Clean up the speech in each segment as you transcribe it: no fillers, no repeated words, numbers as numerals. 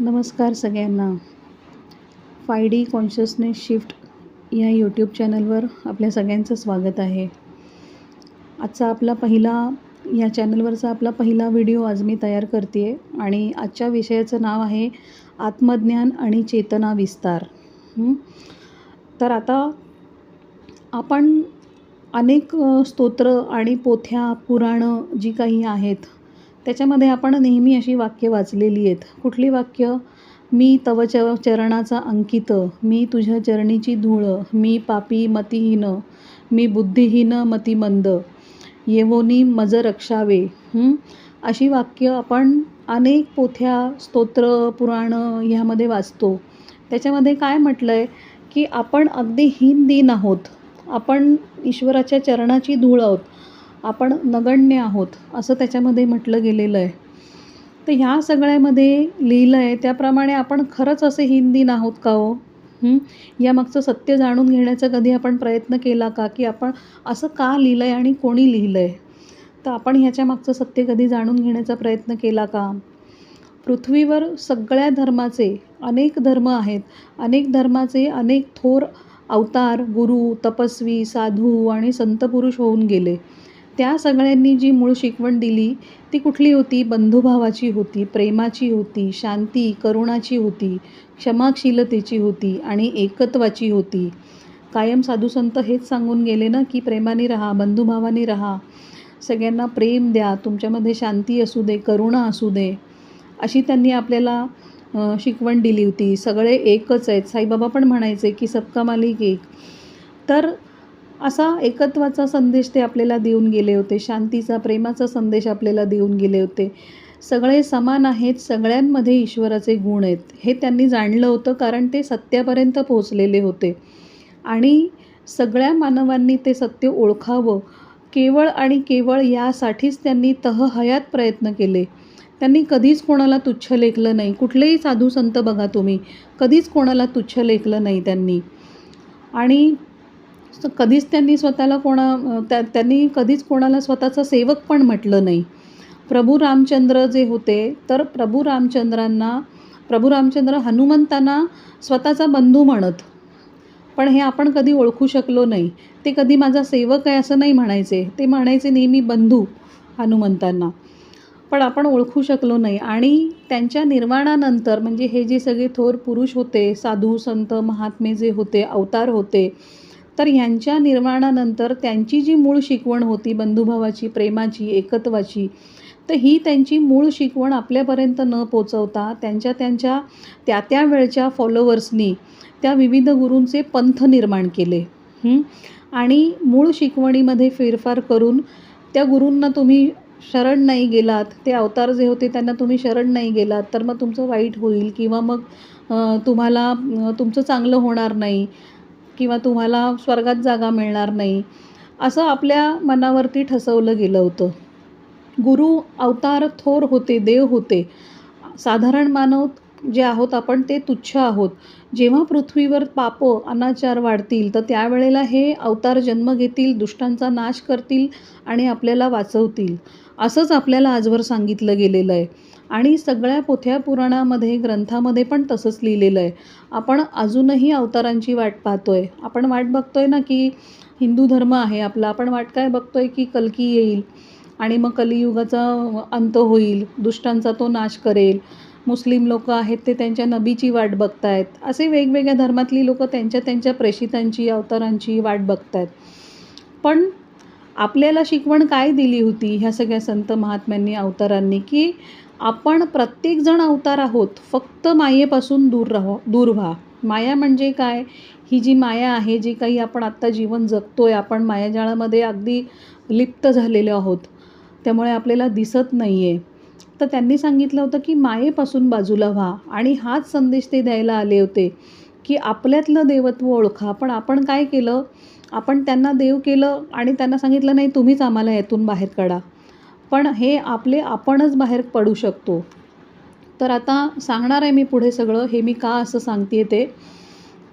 नमस्कार सगळ्यांना. 5D consciousness shift या यूट्यूब चॅनलवर आपल्या सगळ्यांचं स्वागत आहे. आजचा आपला या चॅनलवरचा आपला पहिला व्हिडिओ आज मी तयार करते आहे आणि आजच्या विषयाचं नाव आहे आत्मज्ञान आणि चेतना विस्तार. तर आता आपण अनेक स्तोत्र आणि पोथ्या, पुराणं जी काही आहेत त्याच्यामध्ये आपण नेहमी अशी वाक्य वाचलेली आहेत. कुठली वाक्य? मी तव चरणाचा अंकित, मी तुझ्या चरणीची धूळ, मी पापी मतिहीन, मी बुद्धिहीन मतिमंद, येवोनी मज रक्षावे. अशी वाक्य आपण अनेक पोथ्या, स्तोत्र, पुराणं ह्यामध्ये वाचतो. त्याच्यामध्ये काय म्हटलं आहे की आपण अगदी हीन-दीन आहोत, आपण ईश्वराच्या चरणाची धूळ आहोत, आपण नगण्य आहोत, असं त्याच्यामध्ये म्हटलं गेलेलं आहे. तर ह्या सगळ्यामध्ये लिहिलं आहे त्याप्रमाणे आपण खरंच असे हीन-दीन आहोत का हो? यामागचं सत्य जाणून घेण्याचा कधी आपण प्रयत्न केला का, की आपण असं का लिहिलं आहे आणि कोणी लिहिलं आहे? तर आपण ह्याच्या मागचं सत्य कधी जाणून घेण्याचा प्रयत्न केला का? पृथ्वीवर सगळ्या धर्माचे अनेक धर्म आहेत, अनेक धर्माचे अनेक थोर अवतार, गुरु, तपस्वी, साधू आणि संतपुरुष होऊन गेले. त्या सगळ्यांनी जी मूळ शिकवण दिली ती कुठली होती? बंधुभावाची होती, प्रेमाची होती, शांती, करुणाची होती, क्षमाशीलतेची होती आणि एकत्वाची होती. कायम साधुसंत हेच सांगून गेले ना, की प्रेमाने राहा, बंधुभावाने राहा, सगळ्यांना प्रेम द्या, तुमच्यामध्ये शांती असू दे, करुणा असू दे, अशी त्यांनी आपल्याला शिकवण दिली होती. सगळे एकच आहेत. साईबाबा पण म्हणायचे की सबका मालिक एक. तर असा एकत्वाचा संदेश ते आपल्याला देऊन गेले होते, शांतीचा, प्रेमाचा संदेश आपल्याला देऊन गेले होते. सगळे समान आहेत, सगळ्यांमध्ये ईश्वराचे गुण आहेत, हे त्यांनी जाणलं होतं, कारण ते सत्यापर्यंत पोहोचलेले होते आणि सगळ्या मानवांनी ते सत्य ओळखावं केवळ आणि केवळ यासाठीच त्यांनी तहहयात प्रयत्न केले. त्यांनी कधीच कोणाला तुच्छ लेखलं नाही. कुठलेही साधू संत बघा तुम्ही, कधीच कोणाला तुच्छ लेखलं नाही त्यांनी. आणि कधीच त्यांनी त्यांनी कधीच कोणाला स्वतःचा सेवक पण म्हटलं नाही. प्रभू रामचंद्र जे होते, तर प्रभू रामचंद्र हनुमंतांना स्वतःचा बंधू म्हणत, पण हे आपण कधी ओळखू शकलो नाही. ते कधी माझा सेवक आहे असं नाही म्हणायचे, ते म्हणायचे नेहमी बंधू हनुमंतांना, पण आपण ओळखू शकलो नाही. आणि त्यांच्या निर्वाणानंतर म्हणजे हे जे सगळे थोर पुरुष होते, साधू संत महात्मे जे होते, अवतार होते, तर ह्यांच्या निर्वाणानंतर त्यांची जी मूळ शिकवण होती बंधुभावाची, प्रेमाची, एकत्वाची, तर ही त्यांची मूळ शिकवण आपल्यापर्यंत न पोचवता त्या त्या वेळच्या फॉलोवर्सनी त्या विविध गुरूंचे पंथ निर्माण केले आणि मूळ शिकवणीमध्ये फेरफार करून त्या गुरूंना तुम्ही शरण नाही गेलात, ते अवतार जे होते त्यांना तुम्ही शरण नाही गेलात, तर मग तुमचं वाईट होईल किंवा मग तुम्हाला तुमचं चांगलं होणार नाही किंवा तुम्हाला स्वर्गात जागा मिळणार नाही, असं आपल्या मनावरती ठसवलं गेलं होतं. गुरु अवतार थोर होते, देव होते. साधारण मानव जे आहोत आपण ते तुच्छ आहोत. जेव्हा पृथ्वीवर पाप, अनाचार वाढतील तर त्यावेळेला हे अवतार जन्म घेतील, दुष्टांचा नाश करतील आणि आपल्याला वाचवतील, असंच आपल्याला आजवर सांगितलं गेलेलं आहे. आणि सगळ्या पोथ्या पुराणामध्ये, ग्रंथामध्ये पण तसंच लिहिलेलं आहे. आपण अजूनही अवतारांची वाट पाहतोय. आपण वाट बघतोय ना, की हिंदू धर्म आहे आपला, आपण वाट काय बघतोय की कल्की येईल आणि मग कलियुगाचा अंत होईल, दुष्टांचा तो नाश करेल. मुस्लिम लोक आहेत ते त्यांच्या नबीची वाट बघतायत. असे वेगवेगळ्या धर्मातली लोक त्यांच्या प्रेषितांची, अवतारांची वाट बघतायत. पण आपल्याला शिकवण काय दिली होती ह्या सगळ्या संत महात्म्यांनी, अवतारांनी, की आपण प्रत्येकजण अवतार आहोत, फक्त मायेपासून दूर व्हा. माया म्हणजे काय? ही जी माया आहे, जी काही आपण आत्ता जीवन जगतोय, आपण मायाजाळामध्ये अगदी लिप्त झालेलो आहोत, त्यामुळे आपल्याला दिसत नाही आहे. तर त्यांनी सांगितलं होतं की मायेपासून बाजूला व्हा आणि हाच संदेश ते द्यायला आले होते, की आपल्यातलं देवत्व ओळखा. पण आपण काय केलं? आपण त्यांना देव केलं आणि त्यांना सांगितलं नाही तुम्हीच आम्हाला यातून बाहेर काढा. पण हे आपणच बाहेर पडू शकतो. तर आता सांगणार आहे मी पुढे सगळं, हे मी का असं सांगते ते.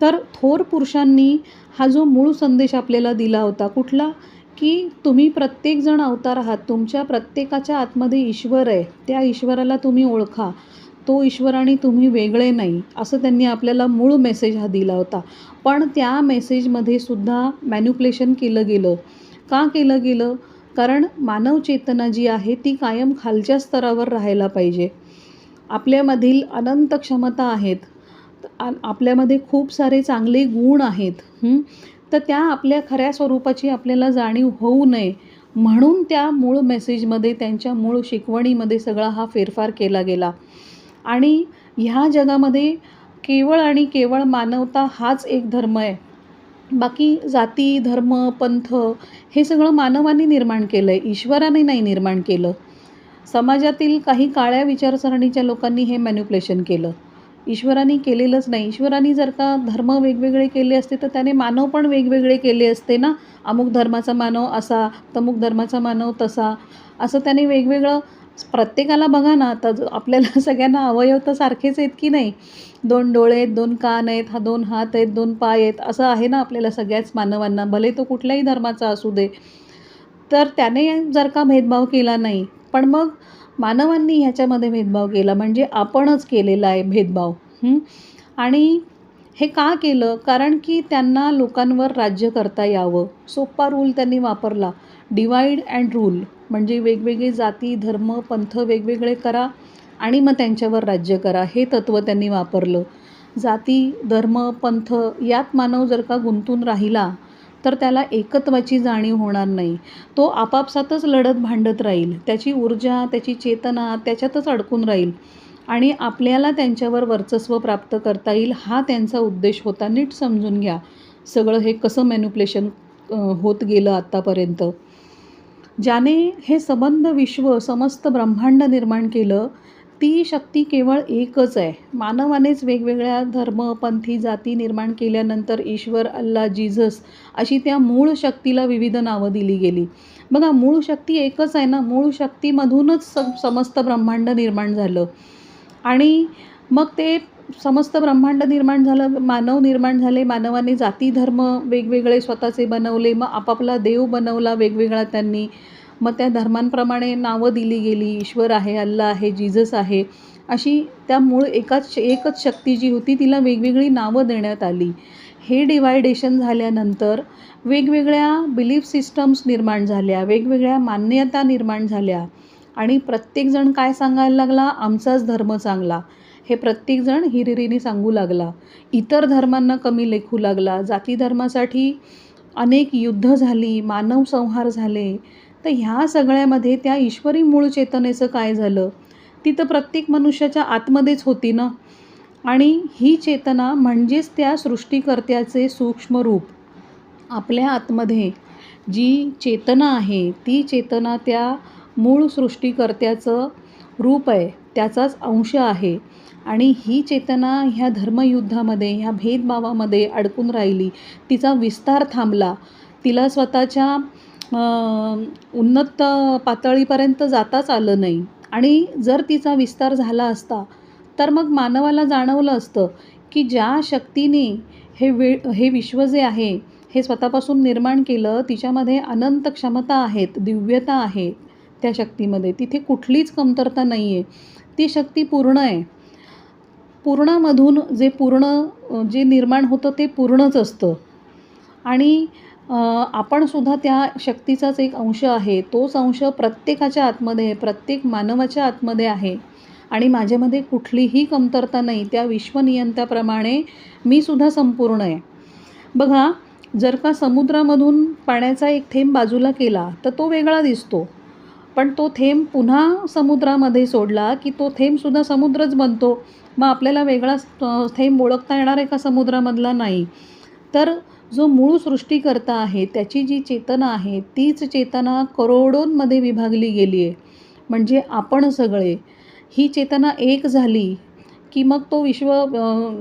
तर थोर पुरुषांनी हा जो मूळ संदेश आपल्याला दिला होता, कुठला? की तुम्ही प्रत्येकजण अवतार आहात, तुमच्या प्रत्येकाच्या आतमध्ये ईश्वर आहे, त्या ईश्वराला तुम्ही ओळखा. तो ईश्वर आणि तुम्ही वेगळे नाही, असं त्यांनी आपल्याला मूळ मेसेज हा दिला होता. पण त्या मेसेजमध्ये सुद्धा मॅन्युप्युलेशन केलं गेलं. का केलं गेलं? कारण मानव चेतना जी आहे ती कायम खालच्या स्तरावर राहायला पाहिजे. आपल्यामधील अनंत क्षमता आहेत. आपल्यामध्ये खूप सारे चांगले गुण आहेत. तर त्या आपल्या खऱ्या स्वरूपाची आपल्याला जाणीव होऊ नये म्हणून त्या मूळ मेसेजमध्ये, त्यांच्या मूळ शिकवणीमध्ये सगळा हा फेरफार केला गेला. आणि ह्या जगामध्ये केवळ आणि केवळ मानवता हाच एक धर्म आहे. बाकी जाती, धर्म, पंथ हे सगळं मानवाने निर्माण केलं आहे, ईश्वराने नाही निर्माण केलं. समाजातील काही काळ्या विचारसरणीच्या लोकांनी हे मॅन्युप्युलेशन केलं. ईश्वराने केलेलंच नाही. ईश्वराने जर का धर्म वेगवेगळे केले असते तर त्याने मानव पण वेगवेगळे केले असते ना. अमुक धर्माचा मानव असा, तमुक धर्माचा मानव तसा, असं त्याने वेगवेगळं प्रत्येकाला बघा ना, आता आपल्याला सगळ्यांना अवयव तर सारखेच आहेत की नाही. 2 डोळे आहेत, 2 कान आहेत, 2 हात आहेत, 2 पाय आहेत, असं आहे ना आपल्याला सगळ्याच मानवांना, भले तो कुठल्याही धर्माचा असू दे. तर त्याने जर का भेदभाव केला नाही, पण मग मानवांनी ह्याच्यामध्ये भेदभाव केला, म्हणजे आपणच केलेला आहे भेदभाव. आणि हे का केलं? कारण की त्यांना लोकांवर राज्य करता यावं. सोपा रूल त्यांनी वापरला, डिवाइड अँड रूल. म्हणजे वेगवेगळे जाती, धर्म, पंथ वेगवेगळे करा आणि मग त्यांच्यावर राज्य करा, हे तत्त्व त्यांनी वापरलं. जाती, धर्म, पंथ यात मानव जर का गुंतून राहिला तर त्याला एकत्वाची जाणीव होणार नाही. तो आपापसातच लढत भांडत राहील. त्याची ऊर्जा, त्याची चेतना त्याच्यातच अडकून राहील आणि आपल्याला त्यांच्यावर वर्चस्व प्राप्त करता येईल, हा त्यांचा उद्देश होता. नीट समजून घ्या सगळं हे कसं मॅन्युप्युलेशन होत गेलं आत्तापर्यंत. ज्याने हे सबंध विश्व, समस्त ब्रह्मांड निर्माण केलं, ती शक्ती केवळ एकच आहे. मानवानेच वेगवेगळ्या धर्म, पंथी, जाती निर्माण केल्यानंतर ईश्वर, अल्ला, जीसस अशी त्या मूळ शक्तीला विविध नावं दिली गेली. बघा, मूळ शक्ती एकच आहे ना. मूळ शक्तीमधूनच समस्त ब्रह्मांड निर्माण झालं आणि मग ते समस्त ब्रह्मांड निर्माण झालं, मानव निर्माण झाले. मानवाने जाती, धर्म वेगवेगळे स्वतःचे बनवले. मग आपापला देव बनवला वेगवेगळा त्यांनी. मग त्या धर्मांप्रमाणे नावं दिली गेली. ईश्वर आहे, अल्ला आहे, जीसस आहे, अशी त्या मूळ एकच शक्ती जी होती तिला वेगवेगळी नावं देण्यात आली. हे डिवायडेशन झाल्यानंतर वेगवेगळ्या बिलीफ सिस्टम्स निर्माण झाल्या, वेगवेगळ्या मान्यता निर्माण झाल्या आणि प्रत्येकजण काय सांगायला लागला? आमचाच धर्म चांगला. हे प्रत्येकजण हिरिरीने सांगू लागला. इतर धर्मांना कमी लेखू लागला. जाती धर्मासाठी अनेक युद्ध झाली, मानव संहार झाले. तर ह्या सगळ्यामध्ये त्या ईश्वरी मूळ चेतनेचं काय झालं? ती तर प्रत्येक मनुष्याच्या आतमध्येच होती ना. आणि ही चेतना म्हणजेच त्या सृष्टीकर्त्याचे सूक्ष्म रूप. आपल्या आतमध्ये जी चेतना आहे ती चेतना त्या मूळ सृष्टीकर्त्याचं रूप आहे, त्याचाच अंश आहे. आणि ही चेतना ह्या धर्मयुद्धामध्ये, ह्या भेदभावामध्ये अडकून राहिली. तिचा विस्तार थांबला. तिला स्वतःच्या उन्नत पातळीपर्यंत जाताच आलं नाही. आणि जर तिचा विस्तार झाला असता तर मग मानवाला जाणवलं असतं की ज्या शक्तीने हे विश्व जे आहे हे स्वतःपासून निर्माण केलं, तिच्यामध्ये अनंत क्षमता आहेत, दिव्यता आहे त्या शक्तीमध्ये. तिथे कुठलीच कमतरता नाही आहे. ती शक्ती पूर्ण आहे. पूर्णामधून जे निर्माण होतं ते पूर्णच असतं. आणि आपणसुद्धा त्या शक्तीचाच एक अंश आहे. तोच अंश प्रत्येकाच्या आतमध्ये आहे, प्रत्येक मानवाच्या आतमध्ये आहे. आणि माझ्यामध्ये कुठलीही कमतरता नाही. त्या विश्वनियंत्याप्रमाणे मी सुद्धा संपूर्ण आहे. बघा, जर का समुद्रामधून पाण्याचा एक थेंब बाजूला केला तर तो वेगळा दिसतो. पण तो थेंब पुन्हा समुद्रामध्ये सोडला की तो थेंबसुद्धा समुद्रच बनतो. मग आपल्याला वेगळा थेंब ओळखता येणार आहे का समुद्रामधला? नाही. तर जो मूळ सृष्टीकर्ता आहे त्याची जी चेतना आहे तीच चेतना करोडोंमध्ये विभागली गेली आहे. म्हणजे आपण सगळे ही चेतना एक झाली की मग तो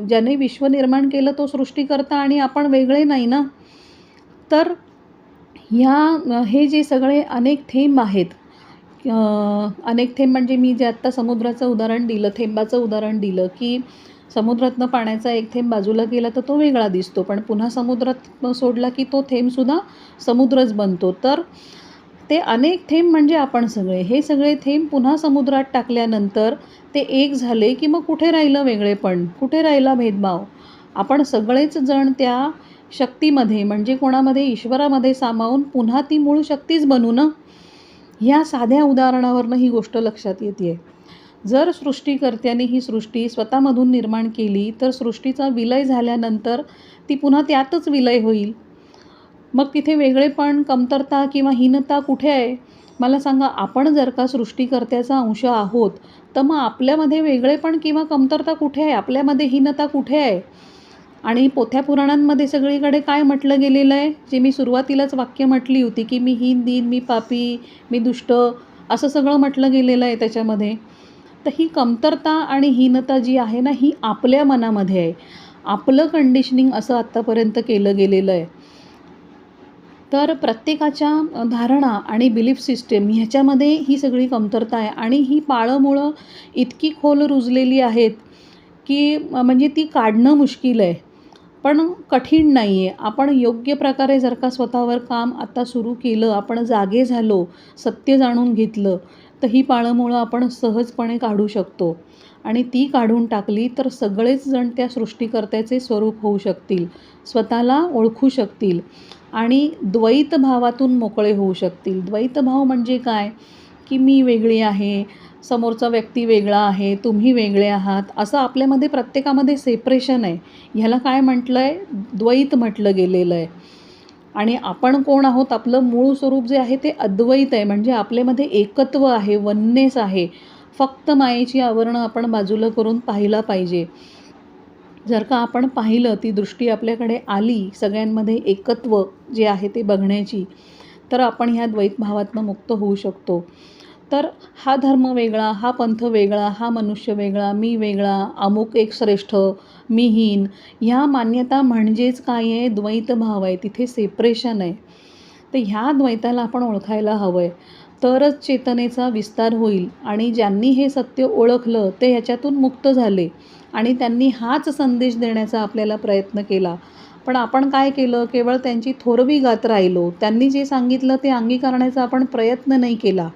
ज्याने विश्व निर्माण केलं तो सृष्टीकर्ता आणि आपण वेगळे नाही ना. तर हे जे सगळे अनेक थेंब आहेत, अनेक थेंब म्हणजे मी जे आत्ता समुद्राचं उदाहरण दिलं, थेंबाचं उदाहरण दिलं की समुद्रातनं पाण्याचा एक थेंब बाजूला गेला तर तो वेगळा दिसतो, पण पुन्हा समुद्रात सोडला की तो थेंबसुद्धा समुद्रच बनतो. तर ते अनेक थेंब म्हणजे आपण सगळे. हे सगळे थेंब पुन्हा समुद्रात टाकल्यानंतर ते एक झाले की मग कुठे राहिलं वेगळेपण, कुठे राहिला भेदभाव. आपण सगळेच जण त्या शक्तीमध्ये म्हणजे कोणामध्ये ईश्वरामध्ये सामावून पुन्हा ती मूळ शक्तीच बनू ना. ह्या साध्या उदाहरणावरनं ही गोष्ट लक्षात येते. जर सृष्टीकर्त्याने ही सृष्टी स्वतःमधून निर्माण केली तर सृष्टीचा विलय झाल्यानंतर ती पुन्हा त्यातच विलय होईल. मग तिथे वेगळेपण, कमतरता किंवा हीनता कुठे आहे? मला सांगा, आपण जर का सृष्टीकर्त्याचा अंश आहोत, तर मग आपल्यामध्ये वेगळेपण किंवा कमतरता कुठे आहे? आपल्यामध्ये हीनता कुठे आहे? आणि पोथ्या पुराणांमध्ये सगळीकडे काय म्हटलं गेलेलं आहे? जे मी सुरुवातीलाच वाक्य म्हटली होती, की मी हीन, दीन, मी पापी, मी दुष्ट, असं सगळं म्हटलं गेलेलं आहे त्याच्यामध्ये. तर ही कमतरता आणि हीनता जी आहे ना, ही आपल्या मनामध्ये आहे. आपलं कंडिशनिंग असं आत्तापर्यंत केलं गेलेलं आहे. तर प्रत्येकाच्या धारणा आणि बिलीफ सिस्टीम ह्याच्यामध्ये ही सगळी कमतरता आहे आणि ही पाळंमुळं इतकी खोल रुजलेली आहेत, की म्हणजे ती काढणं मुश्किल आहे. पण कठीण नाही आहे. आपण योग्य प्रकारे जर का स्वतःवर काम आता सुरू केलं, आपण जागे झालो, सत्य जाणून घेतलं, तर ही पाळंमुळं आपण सहजपणे काढू शकतो. आणि ती काढून टाकली तर सगळेच जण त्या सृष्टीकर्त्याचे स्वरूप होऊ शकतील, स्वतःला ओळखू शकतील आणि द्वैत भावातून मोकळे होऊ शकतील. द्वैत भाव म्हणजे काय? की मी वेगळी आहे, समोरचा व्यक्ती वेगळा आहे, तुम्ही वेगळे आहात, असं आपल्यामध्ये प्रत्येकामध्ये सेपरेशन आहे. ह्याला काय म्हटलं आहे? द्वैत म्हटलं गेलेलं आहे. आणि आपण कोण आहोत? आपलं मूळ स्वरूप जे आहे ते अद्वैत आहे. म्हणजे आपल्यामध्ये एकत्व आहे, वननेस आहे. फक्त मायेची आवरणं आपण बाजूला करून पाहिला पाहिजे. जर का आपण पाहिलं, ती दृष्टी आपल्याकडे आली, सगळ्यांमध्ये एकत्व जे आहे ते बघण्याची, तर आपण ह्या द्वैतभावातनं मुक्त होऊ शकतो. तर हा धर्म वेगळा, हा पंथ वेगळा, हा मनुष्य वेगळा, मी वेगळा, अमुक एक श्रेष्ठ, मी हीन, ह्या मान्यता म्हणजेच काय आहे? द्वैतभाव आहे. तिथे सेपरेशन आहे. तर ह्या द्वैताला आपण ओळखायला हवं आहे. तरच चेतनेचा विस्तार होईल आणि ज्यांनी हे सत्य ओळखलं ते ह्याच्यातून मुक्त झाले आणि त्यांनी हाच संदेश देण्याचा आपल्याला प्रयत्न केला. पण आपण काय केलं? केवळ त्यांची थोरवी गात राहिलो. त्यांनी जे सांगितलं ते अंगीकारण्याचा आपण प्रयत्न नाही केला.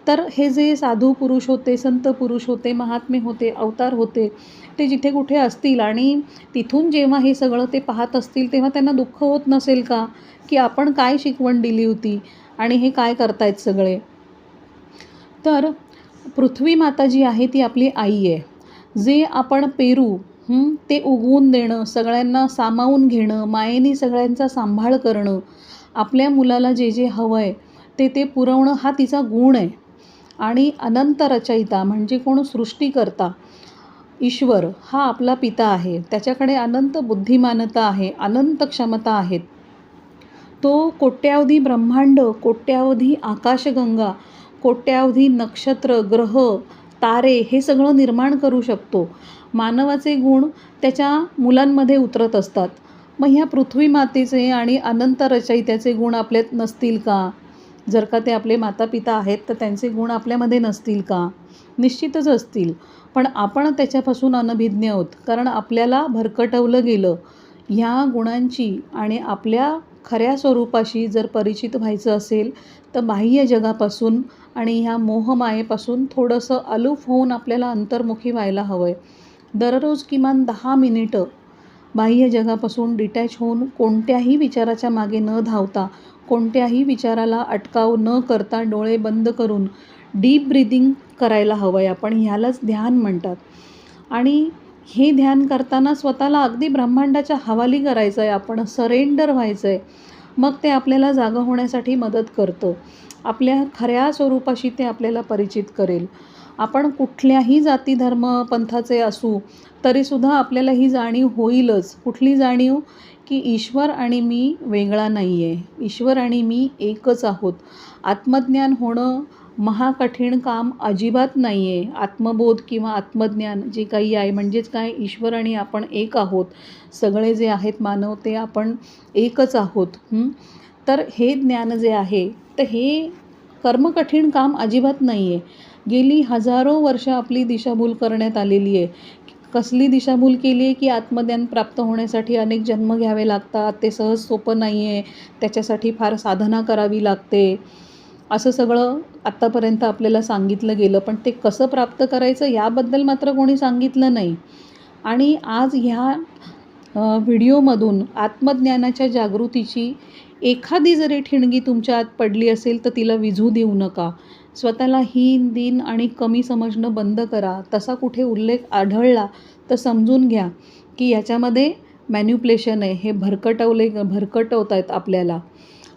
तर हे जे साधू पुरुष होते, संत पुरुष होते, महात्मे होते, अवतार होते, ते जिथे कुठे असतील आणि तिथून जेव्हा हे सगळं ते पाहत असतील, तेव्हा त्यांना दुःख होत नसेल का? की आपण काय शिकवण दिली होती आणि हे काय करतायत सगळे? तर पृथ्वी माता जी आहे ती आपली आई आहे. जे आपण पेरू ते उगवून देणं, सगळ्यांना सामावून घेणं, मायेने सगळ्यांचा सांभाळ करणं, आपल्या मुलाला जे जे हवं आहे ते ते पुरवणं हा तिचा गुण आहे. आणि अनंत रचयिता म्हणजे कोण? सृष्टीकर्ता ईश्वर हा आपला पिता आहे. त्याच्याकडे अनंत बुद्धिमानता आहे, अनंत क्षमता आहेत. तो कोट्यावधी ब्रह्मांड, कोट्यावधी आकाशगंगा, कोट्यावधी नक्षत्र, ग्रह, तारे हे सगळं निर्माण करू शकतो. मानवाचे गुण त्याच्या मुलांमध्ये उतरत असतात. मग ह्या पृथ्वी मातेचे आणि अनंत रचयित्याचे गुण आपल्यात नसतील का? जर का ते आपले मातापिता आहेत तर त्यांचे गुण आपल्यामध्ये नसतील का? निश्चितच असतील. पण आपण त्याच्यापासून अनभिज्ञ आहोत. कारण आपल्याला भरकटवलं गेलं. ह्या गुणांची आणि आपल्या खऱ्या स्वरूपाशी जर परिचित व्हायचं असेल तर बाह्य जगापासून आणि ह्या मोहमायेपासून थोडंसं अलूफ होऊन आपल्याला अंतर्मुखी व्हायला हवं आहे. दररोज किमान 10 मिनिटं बाह्य जगापासून डिटॅच होऊन कोणत्याही विचाराच्या मागे न धावता, कोणत्याही विचाराला अटकाव न करता डोळे बंद करून डीप ब्रीदिंग करायला हवं आहे. आपण ह्यालाच ध्यान म्हणतात. आणि हे ध्यान करताना स्वतःला अगदी ब्रह्मांडाच्या हवाली करायचं आहे. आपण सरेंडर व्हायचं आहे. मग ते आपल्याला जागं होण्यासाठी मदत करतं. आपल्या खऱ्या स्वरूपाशी ते आपल्याला परिचित करेल. आपण कुठल्याही जाती धर्म पंथाचे असू तरीसुद्धा आपल्याला ही जाणीव होईलच. कुठली जाणीव? की ईश्वर आणि मी वेगळा नाही आहे. ईश्वर आणि मी एकच आहोत. आत्मज्ञान होणं महाकठीण काम अजिबात नाही आहे. आत्मबोध किंवा आत्मज्ञान जे काही आहे म्हणजेच काय? ईश्वर आणि आपण एक आहोत. सगळे जे आहेत मानव ते आपण एकच आहोत. तर हे ज्ञान जे आहे तर हे कर्मकठीण काम अजिबात नाही आहे. गेली हजारो वर्ष आपली दिशाभूल करण्यात आलेली आहे. कसली दिशाभूल केली आहे? की आत्मज्ञान प्राप्त होण्यासाठी अनेक जन्म घ्यावे लागतात, ते सहज सोपं नाही आहे, त्याच्यासाठी फार साधना करावी लागते. असं सगळं आत्तापर्यंत आपल्याला सांगितलं गेलं, पण ते कसं प्राप्त करायचं याबद्दल मात्र कोणी सांगितलं नाही. आणि आज ह्या व्हिडिओमधून आत्मज्ञानाच्या जागृतीची एखादी जरी ठिणगी तुमच्या आत पडली असेल तर तिला विझू देऊ नका. स्वतःला हीन, दीन आणि कमी समजणं बंद करा. तसा कुठे उल्लेख आढळला तर समजून घ्या की याच्यामध्ये मॅन्युप्युलेशन आहे. हे भरकटवत आहेत आपल्याला.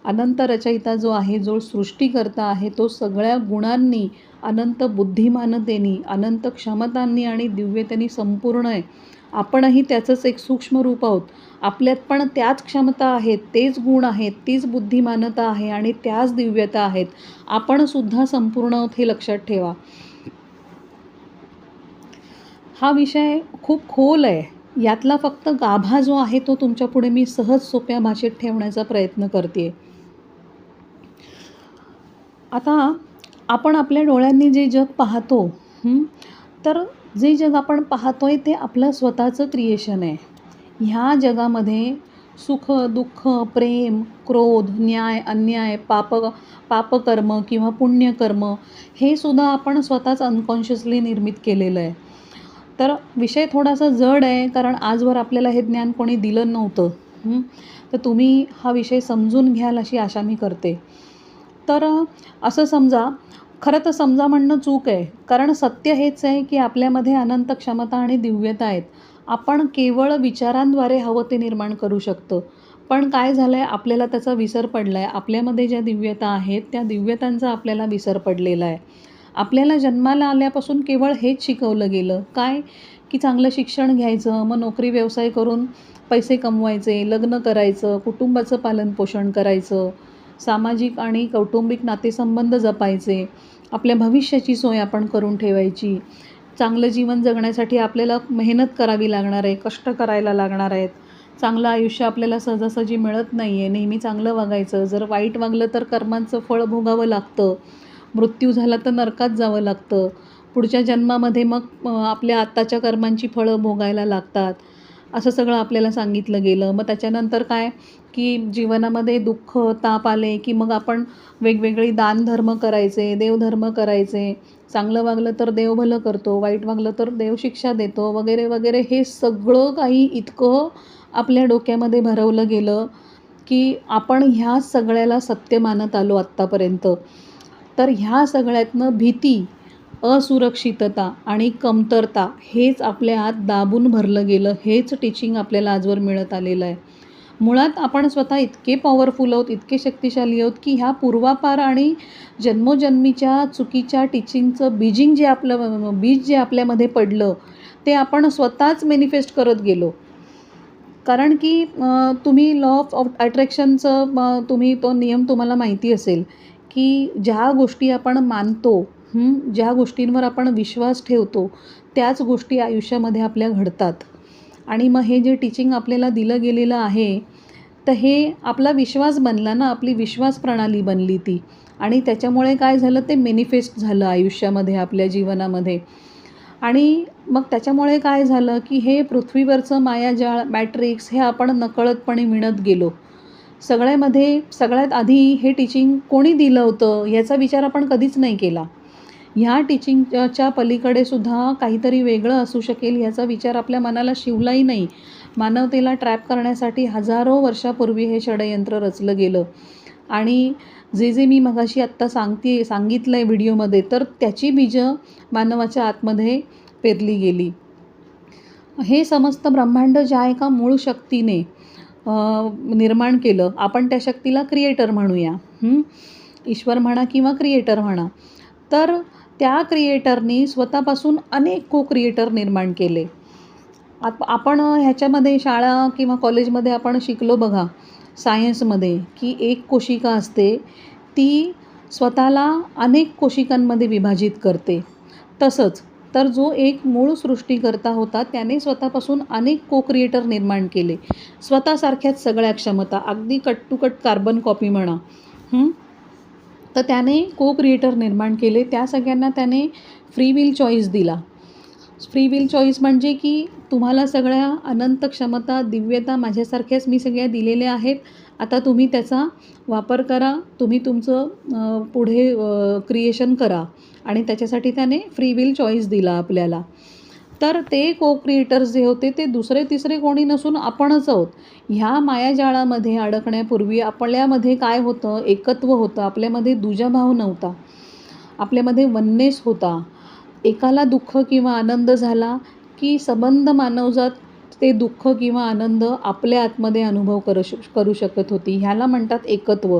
अनंत रचयिता जो आहे, जो सृष्टीकर्ता आहे, तो सगळ्या गुणांनी, अनंत बुद्धिमानतेनी, अनंत क्षमतांनी आणि दिव्यतेने संपूर्ण आहे. आपणही त्याचंच एक सूक्ष्म रूप आहोत. आपल्यात पण त्याच क्षमता आहेत, तेच गुण आहेत, तीच बुद्धिमानता आहे आणि त्याच दिव्यता आहेत. आपणसुद्धा संपूर्ण आहोत हे लक्षात ठेवा. हा विषय खूप खोल आहे. यातला फक्त गाभा जो आहे तो तुमच्यापुढे मी सहज सोप्या भाषेत ठेवण्याचा प्रयत्न करते. आता आपण आपल्या डोळ्यांनी जे जग पाहतो, तर जे जग आपण पाहतोय ते आपलं स्वतःचं क्रिएशन आहे. ह्या जगामध्ये सुख, दुःख, प्रेम, क्रोध, न्याय, अन्याय, पापकर्म किंवा पुण्यकर्म हे सुद्धा आपण स्वतःच अनकॉन्शियसली निर्मित केलेलं आहे. तर विषय थोडासा जड आहे, कारण आजवर आपल्याला हे ज्ञान कोणी दिलं नव्हतं. तर तुम्ही हा विषय समजून घ्याल अशी आशा मी करते. तर असं समजा, खरं तर समजा म्हणणं चूक आहे, कारण सत्य हेच आहे की आपल्यामध्ये अनंत क्षमता आणि दिव्यता आहेत. आपण केवळ विचारांद्वारे हवं ते निर्माण करू शकतो. पण काय झालं आहे, आपल्याला त्याचा विसर पडला आहे. आपल्यामध्ये ज्या दिव्यता आहेत त्या दिव्यतांचा आपल्याला विसर पडलेला आहे. आपल्याला जन्माला आल्यापासून केवळ हेच शिकवलं गेलं, काय की चांगलं शिक्षण घ्यायचं, मग नोकरी व्यवसाय करून पैसे कमवायचे, लग्न करायचं, कुटुंबाचं पालनपोषण करायचं, सामाजिक आणि कौटुंबिक नातेसंबंध जपायचे, आपल्या भविष्याची सोय आपण करून ठेवायची. चांगलं जीवन जगण्यासाठी आपल्याला मेहनत करावी लागणार आहे, कष्ट करायला लागणार आहेत. चांगलं आयुष्य आपल्याला सहजासहजी मिळत नाही आहे. नेहमी चांगलं वागायचं, जर वाईट वागलं तर कर्मांचं फळ भोगावं लागतं. मृत्यू झाला तर नरकात जावं लागतं. पुढच्या जन्मामध्ये मग आपल्या आत्ताच्या कर्मांची फळं भोगायला लागतात. असं सगळं आपल्याला सांगितलं गेलं. मग त्याच्यानंतर काय की जीवनामध्ये दुःख, ताप आले की मग आपण वेगवेगळी दानधर्म करायचे, देवधर्म करायचे. चांगलं वागलं तर देव भलं करतो, वाईट वागलं तर देव शिक्षा देतो, वगैरे वगैरे. हे सगळं काही इतकं आपल्या डोक्यामध्ये भरवलं गेलं की आपण ह्या सगळ्याला सत्य मानत आलो आत्तापर्यंत. तर ह्या सगळ्यातनं भीती, असुरक्षितता आणि कमतरता हेच आपल्या आत दाबून भरलं गेलं. हेच टीचिंग आपल्याला आजवर मिळत आलेलं आहे. मुळात आपण स्वतः इतके पॉवरफुल आहोत, इतके शक्तिशाली आहोत की ह्या पूर्वापार आणि जन्मोजन्मीच्या चुकीच्या टीचिंगचं बीज जे आपल्यामध्ये पडलं ते आपण स्वतःच मॅनिफेस्ट करत गेलो. कारण की तुम्ही लॉ ऑफ अट्रॅक्शनचं तुम्ही तो नियम तुम्हाला माहिती असेल की ज्या गोष्टी आपण मानतो, ज्या गोष्टींवर आपण विश्वास ठेवतो त्याच गोष्टी आयुष्यामध्ये आपल्या घडतात. आणि मग हे जे टीचिंग आपल्याला दिलं गेलेलं आहे तर हे आपला विश्वास बनला ना, आपली विश्वास प्रणाली बनली ती. आणि त्याच्यामुळे काय झालं, ते मॅनिफेस्ट झालं आयुष्यामध्ये, आपल्या जीवनामध्ये. आणि मग त्याच्यामुळे काय झालं की हे पृथ्वीवरचं मायाजाळ, मॅट्रिक्स हे आपण नकळतपणे विणत गेलो. सगळ्यात आधी हे टीचिंग कोणी दिलं होतं याचा विचार आपण कधीच नाही केला. ह्या टीचिंगच्या पलीकडे सुद्धा काहीतरी वेगळं असू शकेल याचा विचार आपल्या मनाला शिवलाही नाही. मानवतेला ट्रॅप करण्यासाठी हजारो वर्षापूर्वी हे षडयंत्र रचलं गेलं. आणि जे मी मगाशी आत्ता सांगितलं आहे व्हिडिओमध्ये, तर त्याची बीजं मानवाच्या आतमध्ये पेरली गेली. हे समस्त ब्रह्मांड ज्या एका मूळ शक्तीने निर्माण केलं, आपण त्या शक्तीला क्रिएटर म्हणूया. ईश्वर म्हणा किंवा क्रिएटर म्हणा. तर त्या क्रिएटरनी स्वतःपासून अनेक को-क्रिएटर निर्माण केले. आपण ह्याच्यामध्ये शाळा किंवा कॉलेजमध्ये आपण शिकलो बघा, सायन्समध्ये, की एक कोशिका असते, ती स्वतःला अनेक कोशिकांमध्ये विभाजित करते. तसंच तर जो एक मूळ सृष्टीकर्ता होता त्याने स्वतःपासून अनेक को-क्रिएटर निर्माण केले. स्वतःसारख्याच सगळ्या क्षमता, अगदी cut to cut carbon copy म्हणा. तर त्याने को-क्रिएटर निर्माण केले. त्या सगळ्यांना त्याने फ्री विल चॉईस दिला. फ्री विल चॉईस म्हणजे की तुम्हाला सगळ्या अनंत क्षमता, दिव्यता माझ्यासारख्याच मी सगळ्या दिलेल्या आहेत आता तुम्ही त्याचा वापर करा, तुम्ही तुमचं पुढे क्रिएशन करा आणि त्याच्यासाठी त्याने फ्री विल चॉईस दिला आपल्याला. तर ते को क्रिएटर्स जे होते ते दुसरे तिसरे कोणी नसून आपणच आहोत. ह्या मायाजाळामध्ये अडकण्यापूर्वी आपल्यामध्ये काय होतं, एकत्व होतं, आपल्यामध्ये दुजाभाव नव्हता, आपल्यामध्ये वननेस होता. एकाला दुःख किंवा आनंद झाला की सबंध मानवजात ते दुःख किंवा आनंद आपल्या आतमध्ये अनुभव करू शकत होती. ह्याला म्हणतात एकत्व.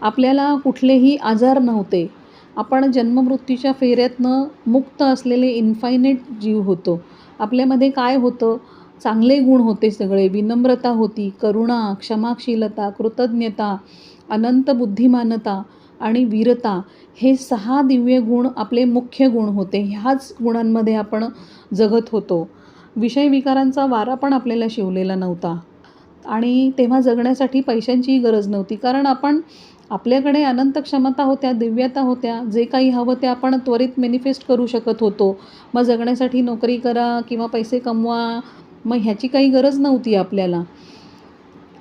आपल्याला कुठलेही आजार नव्हते. आपण जन्ममृत्यूच्या फेऱ्यातनं मुक्त असलेले इन्फायनाईट जीव होतो. आपल्यामध्ये काय होतं, चांगले गुण होते सगळे. विनम्रता होती, करुणा, क्षमाशीलता, कृतज्ञता, अनंत बुद्धिमानता आणि वीरता, हे 6 दिव्य गुण आपले मुख्य गुण होते. ह्याच गुणांमध्ये आपण जगत होतो. विषय विकारांचा वारा पण आपल्याला शिवलेला नव्हता आणि तेव्हा जगण्यासाठी पैशांचीही गरज नव्हती, कारण आपल्याकडे अनंत क्षमता होत्या, दिव्यता होत्या. जे काही हवं ते आपण त्वरित मॅनिफेस्ट करू शकत होतो. मग जगण्यासाठी नोकरी करा किंवा पैसे कमवा, मग ह्याची काही गरज नव्हती आपल्याला.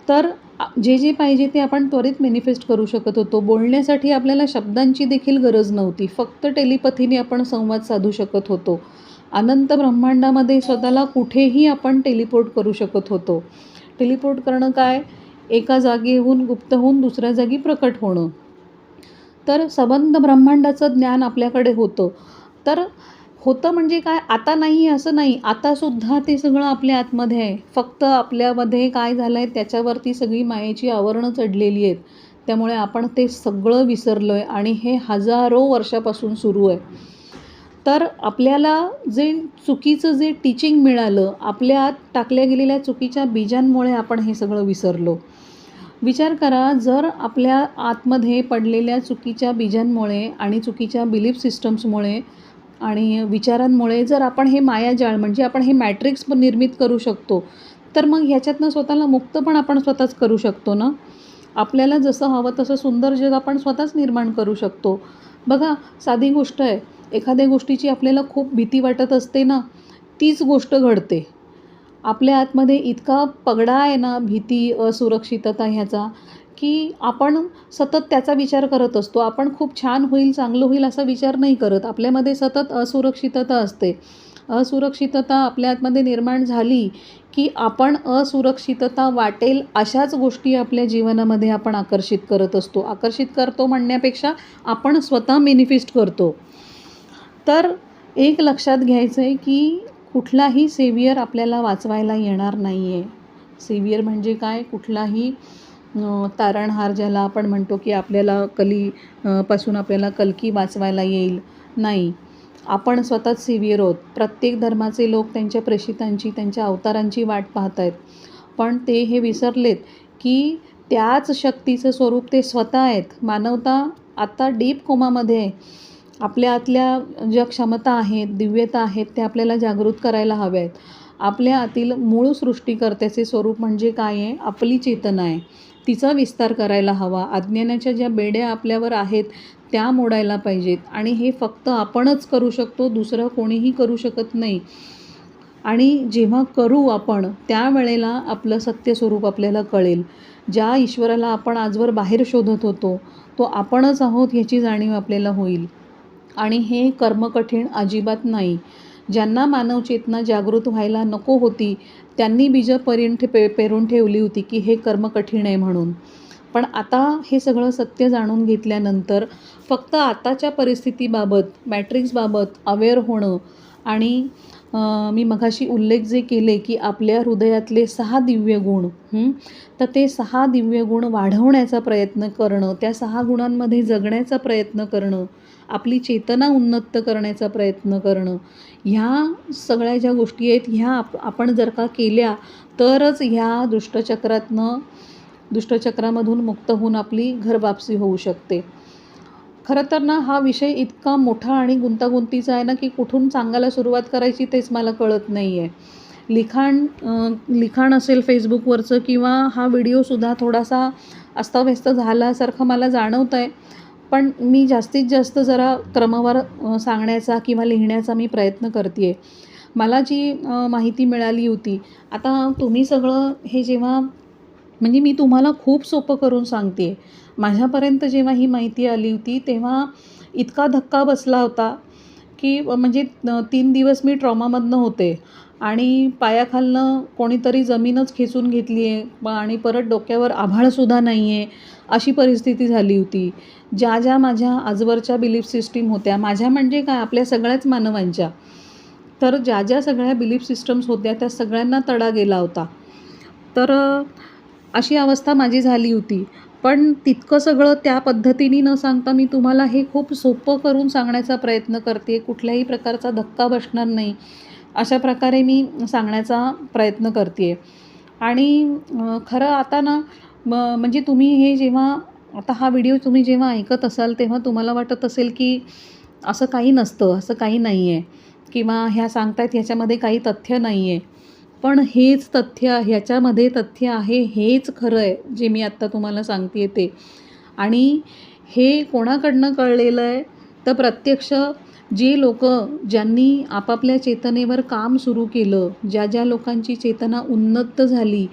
तर जे पाहिजे ते आपण त्वरित मॅनिफेस्ट करू शकत होतो. बोलण्यासाठी आपल्याला शब्दांची देखील गरज नव्हती. फक्त टेलिपथीने आपण संवाद साधू शकत होतो. अनंत ब्रह्मांडामध्ये स्वतःला कुठेही आपण टेलिपोर्ट करू शकत होतो. टेलिपोर्ट करणं काय, एका जागेहून गुप्त होऊन दुसऱ्या जागी प्रकट होणं. तर सबंध ब्रह्मांडाचं ज्ञान आपल्याकडे होतं. तर होतं म्हणजे काय, आता नाही असं नाही, आतासुद्धा ते सगळं आपल्या आतमध्ये आहे. फक्त आपल्यामध्ये काय झालं आहे त्याच्यावरती सगळी मायेची आवरणं चढलेली आहेत. त्यामुळे आपण ते सगळं विसरलो आहे आणि हे हजारो वर्षापासून सुरू आहे. तर आपल्याला जे चुकीचं जे टीचिंग मिळालं, आपल्या आत टाकल्या गेलेल्या चुकीच्या बीजांमुळे आपण हे सगळं विसरलो. विचार करा, जर आपल्या आतमध्ये पडलेल्या चुकीच्या बीजांमुळे आणि चुकीच्या बिलीफ सिस्टम्समुळे आणि विचारांमुळे जर आपण हे मायाजाळ म्हणजे आपण हे मॅट्रिक्स निर्मित करू शकतो, तर मग ह्याच्यातनं स्वतःला मुक्त पण आपण स्वतःच करू शकतो ना. आपल्याला जसं हवं तसं सुंदर जग आपण स्वतःच निर्माण करू शकतो. बघा, साधी गोष्ट आहे, एखाद्या गोष्टीची आपल्याला खूप भीती वाटत असते ना, तीच गोष्ट घडते. आपल्या आतमध्ये इतका पगडा आहे ना भीती, असुरक्षितता ह्याचा, की आपण सतत त्याचा विचार करत असतो. आपण खूप छान होईल, चांगलं होईल असा विचार नाही करत. आपल्यामध्ये सतत असुरक्षितता असते. असुरक्षितता आपल्या आतमध्ये निर्माण झाली की आपण असुरक्षितता वाटेल अशाच गोष्टी आपल्या जीवनामध्ये आपण आकर्षित करत असतो. आकर्षित करतो म्हणण्यापेक्षा आपण स्वतः मॅनिफेस्ट करतो. तर एक लक्षात घ्यायचं आहे की कुठलाही सेवियर आपल्याला वाचवायला येणार नाही आहे. सेवियर म्हणजे काय, कुठलाही तारणहार ज्याला आपण म्हणतो की आपल्याला पासून आपल्याला कल्की वाचवायला येईल, नाही. आपण स्वतःच सेवियर आहोत. प्रत्येक धर्माचे लोक त्यांच्या प्रेषितांची, त्यांच्या अवतारांची वाट पाहत आहेत. पण ते हे विसरलेत की त्याच शक्तीचं स्वरूप ते स्वतः आहेत. मानवता आता डीप कोमामध्ये आहे. आपल्या आतल्या ज्या क्षमता आहेत, दिव्यता आहेत, त्या आपल्याला जागृत करायला हव्या आहेत. आपल्या आतील मूळ सृष्टीकर्त्याचे स्वरूप म्हणजे काय आहे, आपली चेतना आहे. तिचा विस्तार करायला हवा. अज्ञानाच्या ज्या बेड्या आपल्यावर आहेत त्या मोडायला पाहिजेत आणि हे फक्त आपणच करू शकतो, दुसरं कोणीही करू शकत नाही. आणि जेव्हा करू आपण, त्यावेळेला आपलं सत्य स्वरूप आपल्याला कळेल. ज्या ईश्वराला आपण आजवर बाहेर शोधत होतो, तो आपणच आहोत ह्याची जाणीव आपल्याला होईल. आणि हे कर्म कठीण अजिबात नाही. ज्यांना मानवचेतना जागृत व्हायला नको होती, त्यांनी बीजं पेरून ठेवली होती की हे कर्म कठीण आहे म्हणून. पण आता हे सगळं सत्य जाणून घेतल्यानंतर फक्त आताच्या परिस्थितीबाबत, मॅट्रिक्सबाबत अवेअर होणं आणि मी मघाशी उल्लेख जे केले की आपल्या हृदयातले 6 दिव्य गुण, तर ते 6 दिव्य गुण वाढवण्याचा प्रयत्न करणं, त्या 6 गुणांमध्ये जगण्याचा प्रयत्न करणं, आपली चेतना उन्नत करण्याचा प्रयत्न करणं, ह्या सगळ्या ज्या गोष्टी आहेत ह्या आपण जर का केल्या तरच ह्या दुष्टचक्रामधून मुक्त होऊन आपली घरवापसी होऊ शकते. खरं तर ना, हा विषय इतका मोठा आणि गुंतागुंतीचा आहे ना की कुठून सांगायला सुरुवात करायची तेच मला कळत नाही आहे. लिखाण असेल फेसबुकवरचं किंवा हा व्हिडिओसुद्धा थोडासा अस्ताव्यस्त झाल्यासारखं मला जाणवतं आहे. पण मी जास्तीत जास्त जरा क्रमवार सांगण्याचा किंवा लिहिण्याचा मी प्रयत्न करते आहे. मला जी माहिती मिळाली होती, आता तुम्ही सगळं हे जेव्हा म्हणजे मी तुम्हाला खूप सोपं करून सांगते आहे. माझ्यापर्यंत जेव्हा ही माहिती आली होती तेव्हा इतका धक्का बसला होता की म्हणजे 3 दिवस मी ट्रॉमामधनं होते आणि पायाखालनं कोणीतरी जमीनच खेचून घेतली आहे आणि परत डोक्यावर आभाळसुद्धा नाही आहे, अशी परिस्थिती झाली होती. ज्या ज्या माझ्या आजवरच्या बिलीफ सिस्टीम होत्या, माझ्या म्हणजे काय आपल्या सगळ्याच मानवांच्या, तर ज्या ज्या सगळ्या बिलीफ सिस्टम्स होत्या त्या सगळ्यांना तडा गेला होता. तर अशी अवस्था माझी झाली होती. पण तितकं सगळं त्या पद्धतीने न सांगता मी तुम्हाला हे खूप सोपं करून सांगण्याचा प्रयत्न करते. कुठल्याही प्रकारचा धक्का बसणार नाही, अशा प्रकारे मी सांगण्याचा प्रयत्न करते आहे. आणि खरं आता ना म्हणजे तुम्ही हे जेव्हा आता हा व्हिडिओ तुम्ही जेव्हा ऐकत असाल तेव्हा तुम्हाला वाटत असेल की असं काही नसतं, असं काही नाही आहे किंवा ह्या सांगतायत ह्याच्यामध्ये काही तथ्य नाही आहे. पण हेच तथ्य, ह्याच्यामध्ये तथ्य आहे, हेच खरं आहे जे मी आत्ता तुम्हाला सांगते आहे ते. आणि हे कोणाकडनं कळलेलं आहे तर प्रत्यक्ष जे लोकं ज्यांनी आपापल्या चेतनेवर काम सुरू केलं, ज्या ज्या लोकांची चेतना उन्नत झाली,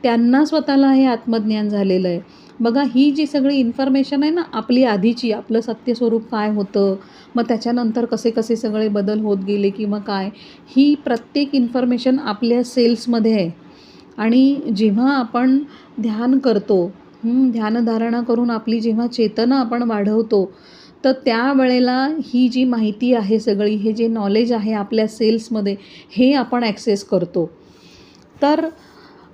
त्यांना स्वतःला हे आत्मज्ञान झालेलं आहे. बघा ही जी सगळी इन्फॉर्मेशन आहे ना आपली आधीची, आपलं सत्यस्वरूप काय होतं, मग त्याच्यानंतर कसे कसे सगळे बदल होत गेले किंवा काय, ही प्रत्येक इन्फॉर्मेशन आपल्या सेल्समध्ये आहे. आणि जेव्हा आपण ध्यान करतो, ध्यानधारणा करून आपली जेव्हा चेतना आपण वाढवतो, तर त्यावेळेला ही जी माहिती आहे सगळी, हे जे नॉलेज आहे आपल्या सेल्समध्ये, हे आपण ॲक्सेस करतो. तर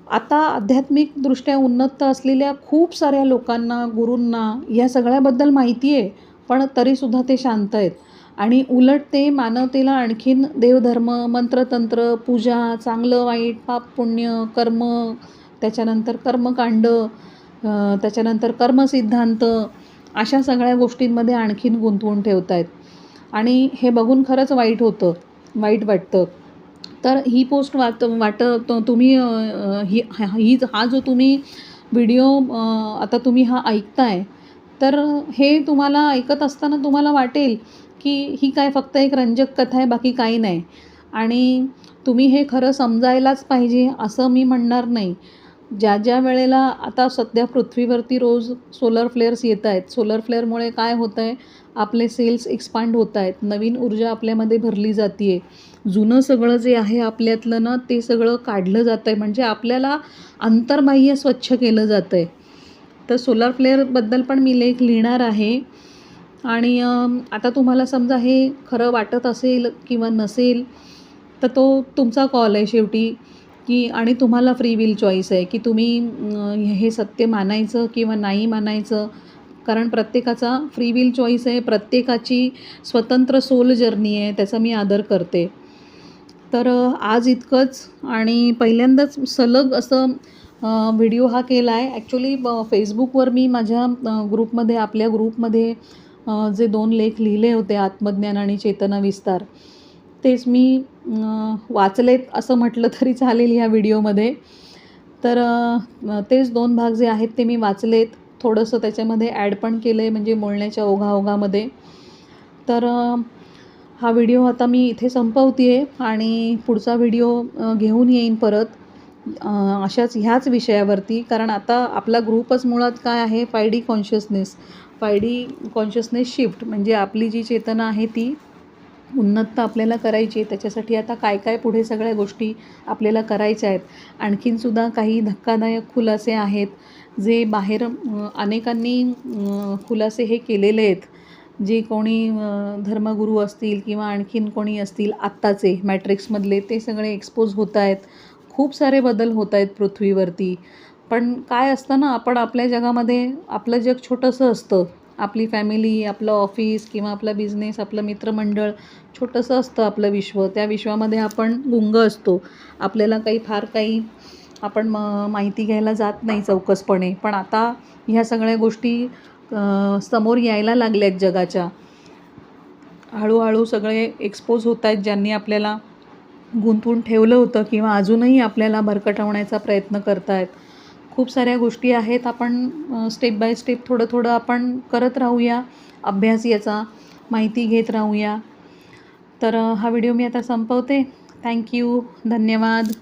आता आध्यात्मिकदृष्ट्या उन्नत असलेल्या खूप साऱ्या लोकांना, गुरूंना या सगळ्याबद्दल माहिती आहे, पण तरीसुद्धा ते शांत आहेत. आणि उलट ते मानवतेला आणखीन देवधर्म, मंत्रतंत्र, पूजा, चांगलं वाईट, पाप पुण्य, कर्म, त्याच्यानंतर कर्मकांड, त्याच्यानंतर कर्मसिद्धांत, अशा सगळ्या गोष्टींमध्ये आणखीन गुंतवून ठेवत आहेत. आणि हे बघून खरंच वाईट वाटतं. तर ही पोस्ट तुम्ही हा जो तुम्ही व्हिडिओ आता तुम्ही हा ऐकताय, तर हे तुम्हाला ऐकत असताना तुम्हाला वाटेल की ही काय फक्त एक रंजक कथा आहे, बाकी काही नाही. आणि तुम्ही हे खरं समजायलाच पाहिजे असं मी म्हणणार नाही. ज्या ज्या वेळेला आता सध्या पृथ्वीवरती रोज सोलर फ्लेअर्स येत आहेत. सोलर फ्लेअरमुळे काय होतं आहे, आपले सेल्स एक्सपांड होत आहेत, नवीन ऊर्जा आपल्यामध्ये भरली जाते आहे. जुनं सगळं जे आहे आपल्यातलं ना, ते सगळं काढलं जातं आहे, म्हणजे आपल्याला अंतर्बाह्य स्वच्छ केलं जातं आहे. तर सोलर फ्लेअरबद्दल पण मी लेख लिहिणार आहे. आणि आता तुम्हाला समजा हे खरं वाटत असेल किंवा नसेल, तर तो तुमचा कॉल आहे शेवटी, की आणि तुम्हाला फ्री विल चॉईस आहे की तुम्ही हे सत्य मानायचं किंवा नाही मानायचं. कारण प्रत्येकाचा फ्री विल चॉईस आहे, प्रत्येकाची स्वतंत्र सोल जर्नी आहे, त्याचा मी आदर करते. तर आज इतकंच. आणि पहिल्यांदाच सलग असं व्हिडिओ हा केला आहे. ॲक्च्युली फेसबुकवर मी माझ्या ग्रुपमध्ये, आपल्या ग्रुपमध्ये जे 2 लेख लिहिले होते, आत्मज्ञान आणि चेतना विस्तार, तेच मी वाचलेत असं म्हटलं तरी चालेल ह्या व्हिडिओमध्ये. तर तेच 2 भाग जे आहेत ते मी वाचलेत. थोडंसं त्याच्यामध्ये ॲड पण केलं आहे, म्हणजे बोलण्याच्या ओघाओघामध्ये. तर हा व्हिडिओ आता मी इथे संपवते आहे आणि पुढचा व्हिडिओ घेऊन येईन परत ह्याच विषयावरती. कारण आता आपला ग्रुपच मुळात काय आहे, 5D consciousness. 5D consciousness shift म्हणजे आपली जी चेतना आहे ती उन्नत आपल्याला करायची आहे. त्याच्यासाठी आता काय काय पुढे सगळ्या गोष्टी आपल्याला करायच्या आहेत. आणखीनसुद्धा काही धक्कादायक खुलासे आहेत, जे बाहेर अनेकांनी खुलासे हे केलेले आहेत. जे कोणी धर्मगुरू असतील किंवा आणखीन कोणी असतील आत्ताचे मॅट्रिक्समधले, ते सगळे एक्सपोज होत आहेत. खूप सारे बदल होत आहेत पृथ्वीवरती. पण काय असतं ना, आपण आपल्या जगामध्ये, आपलं जग छोटंसं असतं. आपली फॅमिली, आपलं ऑफिस किंवा आपला बिझनेस, आपलं मित्रमंडळ छोटंसं असतं आपलं विश्व. त्या विश्वामध्ये आपण गुंग असतो. आपल्याला फार काही आपण माहिती घ्यायला जात नाही चौकसपणे. पण आता ह्या सगळ्या गोष्टी समोर यायला लागल्या आहेत जगाच्या. हळूहळू सगळे एक्सपोज होत आहेत, ज्यांनी आपल्याला गुंतवून ठेवलं होतं किंवा अजूनही आपल्याला भरकटवण्याचा प्रयत्न करत आहेत. खूप साऱ्या गोष्टी आहेत. आपण स्टेप बाय स्टेप थोडं थोडं आपण करत राहूया अभ्यास, याचा माहिती घेत राहूया. तर हा व्हिडिओ मी आता संपवते. थँक्यू. धन्यवाद.